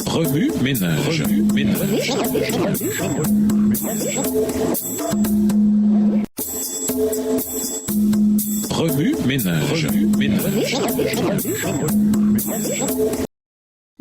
Remue ménage. Remue ménage.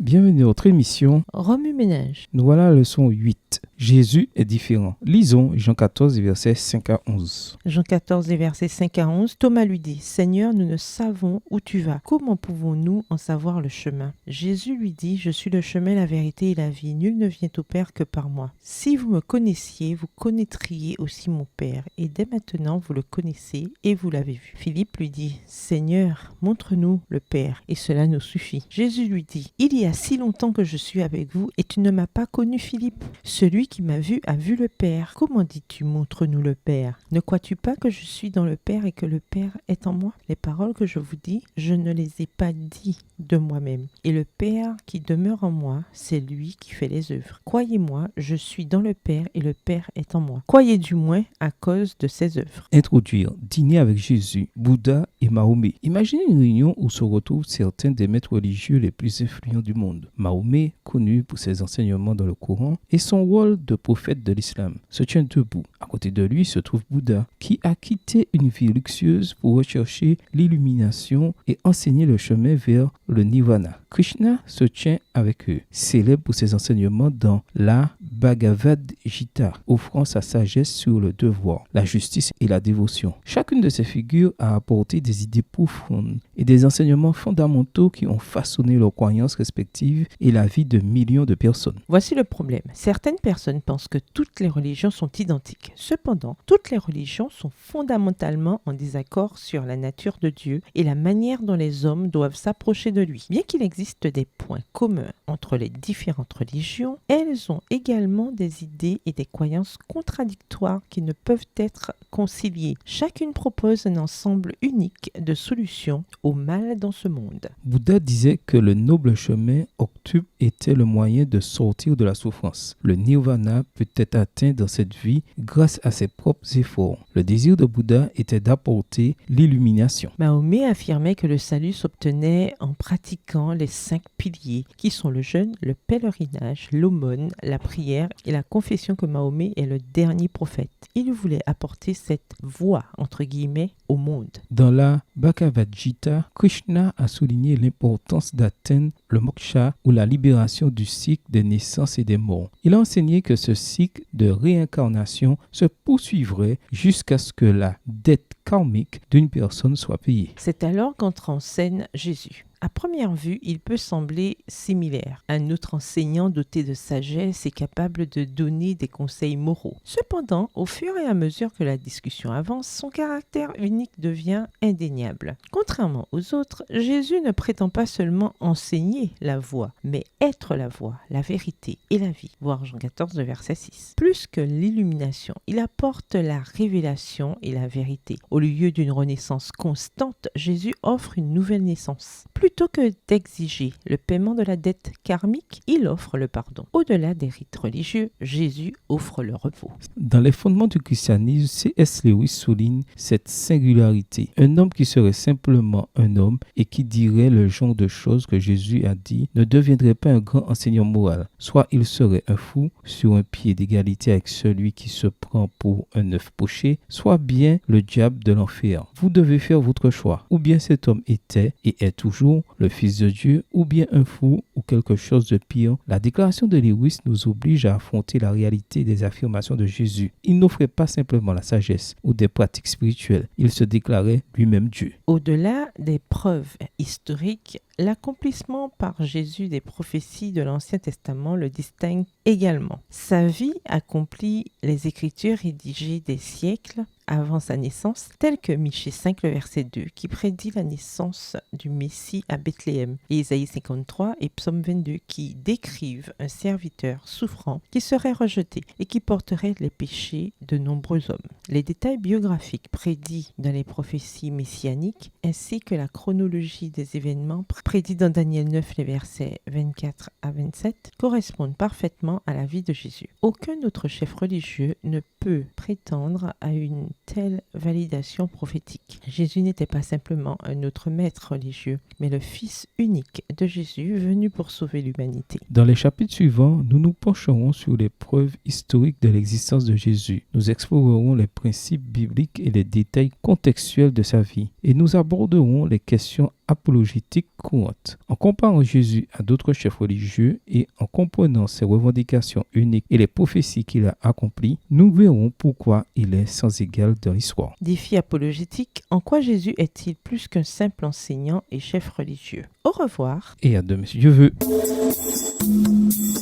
Bienvenue à notre émission Remue ménage. Nous voilà à la leçon 8. Jésus est différent. Lisons Jean 14, versets 5 à 11. Jean 14, les versets 5 à 11. Thomas lui dit, « Seigneur, nous ne savons où tu vas. Comment pouvons-nous en savoir le chemin ?» Jésus lui dit, « Je suis le chemin, la vérité et la vie. Nul ne vient au Père que par moi. Si vous me connaissiez, vous connaîtriez aussi mon Père. Et dès maintenant, vous le connaissez et vous l'avez vu. » Philippe lui dit, « Seigneur, montre-nous le Père, et cela nous suffit. » Jésus lui dit, « Il y a si longtemps que je suis avec vous, et tu ne m'as pas connu, Philippe. Celui qui m'a vu a vu le Père. Comment dis-tu, montre-nous le Père? Ne crois-tu pas que je suis dans le Père et que le Père est en moi? Les paroles que je vous dis, je ne les ai pas dites de moi-même. Et le Père qui demeure en moi, c'est lui qui fait les œuvres. Croyez-moi, je suis dans le Père et le Père est en moi. Croyez du moins à cause de ses œuvres. Introduire, dîner avec Jésus, Bouddha et Mahomet. Imaginez une réunion où se retrouvent certains des maîtres religieux les plus influents du monde. Mahomet, connu pour ses enseignements dans le Coran et son rôle de prophète de l'islam, se tient debout. À côté de lui se trouve Bouddha, qui a quitté une vie luxueuse pour rechercher l'illumination et enseigner le chemin vers le nirvana. Krishna se tient avec eux, célèbre pour ses enseignements dans la Bhagavad Gita, offrant sa sagesse sur le devoir, la justice et la dévotion. Chacune de ces figures a apporté des idées profondes et des enseignements fondamentaux qui ont façonné leurs croyances respectives et la vie de millions de personnes. Voici le problème. Certaines personnes pensent que toutes les religions sont identiques. Cependant, toutes les religions sont fondamentalement en désaccord sur la nature de Dieu et la manière dont les hommes doivent s'approcher de lui. Bien qu'il existe des points communs entre les différentes religions, elles ont également des idées et des croyances contradictoires qui ne peuvent être conciliées. Chacune propose un ensemble unique de solutions au mal dans ce monde. Bouddha disait que le noble chemin octuple était le moyen de sortir de la souffrance. Le nirvana peut être atteint dans cette vie grâce à ses propres efforts. Le désir de Bouddha était d'apporter l'illumination. Mahomet affirmait que le salut s'obtenait en pratiquant les 5 piliers qui sont le jeûne, le pèlerinage, l'aumône, la prière et la confession que Mahomet est le dernier prophète. Il voulait apporter cette voie, entre guillemets, au monde. Dans la Bhagavad Gita, Krishna a souligné l'importance d'atteindre le moksha ou la libération du cycle des naissances et des morts. Il a enseigné que ce cycle de réincarnation se poursuivrait jusqu'à ce que la dette karmique d'une personne soit payée. C'est alors qu'entre en scène Jésus. À première vue, il peut sembler similaire. Un autre enseignant doté de sagesse est capable de donner des conseils moraux. Cependant, au fur et à mesure que la discussion avance, son caractère unique devient indéniable. Contrairement aux autres, Jésus ne prétend pas seulement enseigner la voie, mais être la voie, la vérité et la vie. Voir Jean 14, verset 6. Plus que l'illumination, il apporte la révélation et la vérité. Au lieu d'une renaissance constante, Jésus offre une nouvelle naissance. Plutôt que d'exiger le paiement de la dette karmique, il offre le pardon. Au-delà des rites religieux, Jésus offre le repos. Dans les fondements du christianisme, C.S. Lewis souligne cette singularité. Un homme qui serait simplement un homme et qui dirait le genre de choses que Jésus a dit ne deviendrait pas un grand enseignant moral. Soit il serait un fou sur un pied d'égalité avec celui qui se prend pour un œuf poché, soit bien le diable de l'enfer. Vous devez faire votre choix. Ou bien cet homme était et est toujours le Fils de Dieu, ou bien un fou ou quelque chose de pire. La déclaration de Lewis nous oblige à affronter la réalité des affirmations de Jésus. Il n'offrait pas simplement la sagesse ou des pratiques spirituelles. Il se déclarait lui-même Dieu. Au-delà des preuves historiques, l'accomplissement par Jésus des prophéties de l'Ancien Testament le distingue également. Sa vie accomplit les Écritures rédigées des siècles avant sa naissance, telles que Michée 5, le verset 2, qui prédit la naissance du Messie à Bethléem, et Isaïe 53 et Psaume 22, qui décrivent un serviteur souffrant qui serait rejeté et qui porterait les péchés de nombreux hommes. Les détails biographiques prédits dans les prophéties messianiques ainsi que la chronologie des événements prédits dans Daniel 9, les versets 24 à 27, correspondent parfaitement à la vie de Jésus. Aucun autre chef religieux ne peut prétendre à une telle validation prophétique. Jésus n'était pas simplement un autre maître religieux, mais le Fils unique de Jésus venu pour sauver l'humanité. Dans les chapitres suivants, nous nous pencherons sur les preuves historiques de l'existence de Jésus. Nous explorerons les principes bibliques et les détails contextuels de sa vie. Et nous aborderons les questions apologétiques courantes. En comparant Jésus à d'autres chefs religieux et en comprenant ses revendications uniques et les prophéties qu'il a accomplies, nous verrons pourquoi il est sans égal dans l'histoire. Défi apologétique, en quoi Jésus est-il plus qu'un simple enseignant et chef religieux? Au revoir. Et à demain si Dieu veut.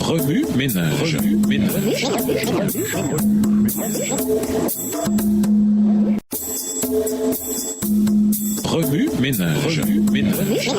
Remue ménage. Remue ménage. Remue ménage. Remue ménage.